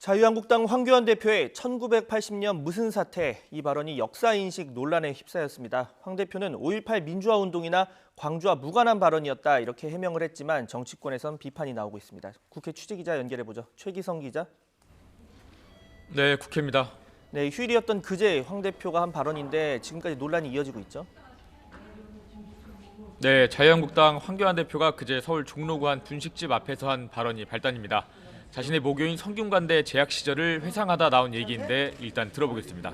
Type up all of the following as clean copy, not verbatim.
자유한국당 황교안 대표의 1980년 무슨 사태, 이 발언이 역사인식 논란에 휩싸였습니다. 황 대표는 5.18 민주화 운동이나 광주와 무관한 발언이었다 이렇게 해명을 했지만 정치권에선 비판이 나오고 있습니다. 국회 취재기자 연결해보죠. 최기성 기자. 네, 국회입니다. 네, 휴일이었던 그제 황 대표가 한 발언인데 지금까지 논란이 이어지고 있죠. 네, 자유한국당 황교안 대표가 그제 서울 종로구 한 분식집 앞에서 한 발언이 발단입니다. 자신의 모교인 성균관대 재학 시절을 회상하다 나온 얘기인데 일단 들어보겠습니다.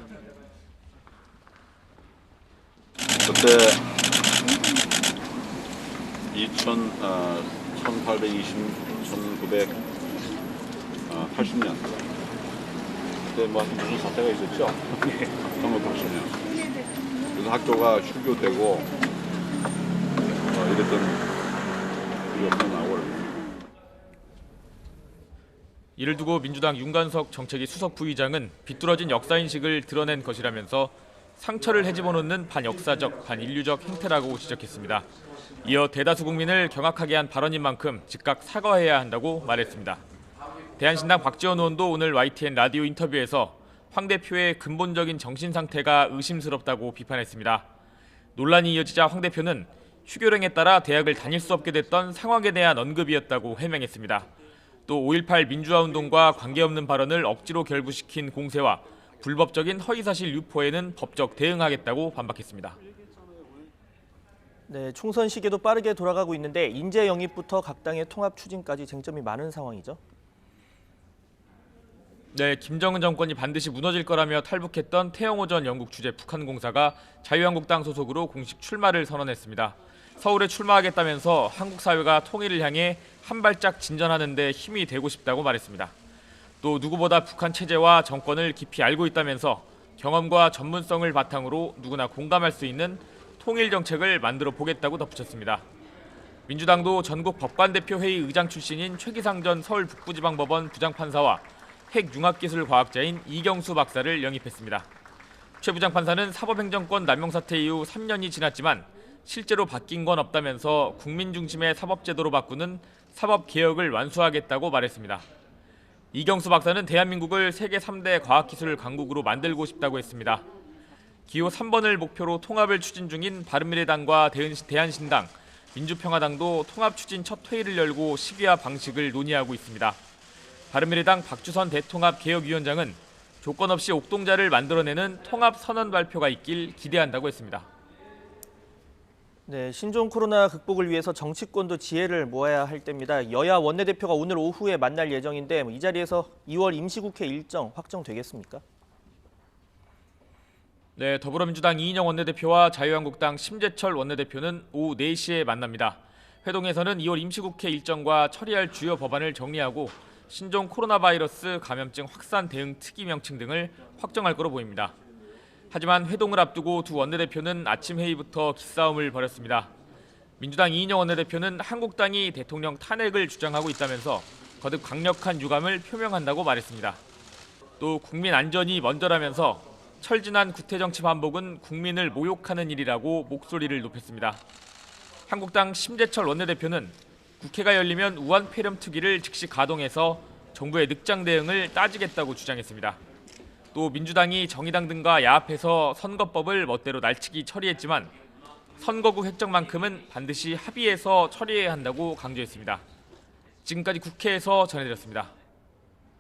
그때 1980년 그때 무슨 사태가 있었죠? 1980년. 그래서 학교가 휴교되고 이랬던 일이 나오고. 이를 두고 민주당 윤관석 정책위 수석 부의장은 비뚤어진 역사인식을 드러낸 것이라면서 상처를 헤집어 놓는 반역사적, 반인류적 행태라고 지적했습니다. 이어 대다수 국민을 경악하게 한 발언인 만큼 즉각 사과해야 한다고 말했습니다. 대한신당 박지원 의원도 오늘 YTN 라디오 인터뷰에서 황 대표의 근본적인 정신 상태가 의심스럽다고 비판했습니다. 논란이 이어지자 황 대표는 휴교령에 따라 대학을 다닐 수 없게 됐던 상황에 대한 언급이었다고 해명했습니다. 또 5.18 민주화운동과 관계없는 발언을 억지로 결부시킨 공세와 불법적인 허위사실 유포에는 법적 대응하겠다고 반박했습니다. 네, 총선 시기도 빠르게 돌아가고 있는데 인재 영입부터 각 당의 통합 추진까지 쟁점이 많은 상황이죠. 네, 김정은 정권이 반드시 무너질 거라며 탈북했던 태영호 전 영국 주재 북한공사가 자유한국당 소속으로 공식 출마를 선언했습니다. 서울에 출마하겠다면서 한국 사회가 통일을 향해 한 발짝 진전하는 데 힘이 되고 싶다고 말했습니다. 또 누구보다 북한 체제와 정권을 깊이 알고 있다면서 경험과 전문성을 바탕으로 누구나 공감할 수 있는 통일 정책을 만들어 보겠다고 덧붙였습니다. 민주당도 전국 법관대표회의 의장 출신인 최기상 전 서울 북부지방법원 부장판사와 핵융합기술과학자인 이경수 박사를 영입했습니다. 최 부장판사는 사법행정권 남용 사태 이후 3년이 지났지만 실제로 바뀐 건 없다면서 국민 중심의 사법제도로 바꾸는 사법개혁을 완수하겠다고 말했습니다. 이경수 박사는 대한민국을 세계 3대 과학기술 강국으로 만들고 싶다고 했습니다. 기호 3번을 목표로 통합을 추진 중인 바른미래당과 대한신당, 민주평화당도 통합 추진 첫 회의를 열고 시기와 방식을 논의하고 있습니다. 바른미래당 박주선 대통합개혁위원장은 조건 없이 옥동자를 만들어내는 통합선언 발표가 있길 기대한다고 했습니다. 네, 신종 코로나 극복을 위해서 정치권도 지혜를 모아야 할 때입니다. 여야 원내대표가 오늘 오후에 만날 예정인데 이 자리에서 2월 임시국회 일정 확정되겠습니까? 네, 더불어민주당 이인영 원내대표와 자유한국당 심재철 원내대표는 오후 4시에 만납니다. 회동에서는 2월 임시국회 일정과 처리할 주요 법안을 정리하고 신종 코로나 바이러스 감염증 확산 대응 특위 명칭 등을 확정할 것으로 보입니다. 하지만 회동을 앞두고 두 원내대표는 아침 회의부터 기싸움을 벌였습니다. 민주당 이인영 원내대표는 한국당이 대통령 탄핵을 주장하고 있다면서 거듭 강력한 유감을 표명한다고 말했습니다. 또 국민 안전이 먼저라면서 철진한 구태정치 반복은 국민을 모욕하는 일이라고 목소리를 높였습니다. 한국당 심재철 원내대표는 국회가 열리면 우한 폐렴 특위를 즉시 가동해서 정부의 늑장 대응을 따지겠다고 주장했습니다. 또 민주당이 정의당 등과 야합해서 선거법을 멋대로 날치기 처리했지만 선거구 획정만큼은 반드시 합의해서 처리해야 한다고 강조했습니다. 지금까지 국회에서 전해드렸습니다.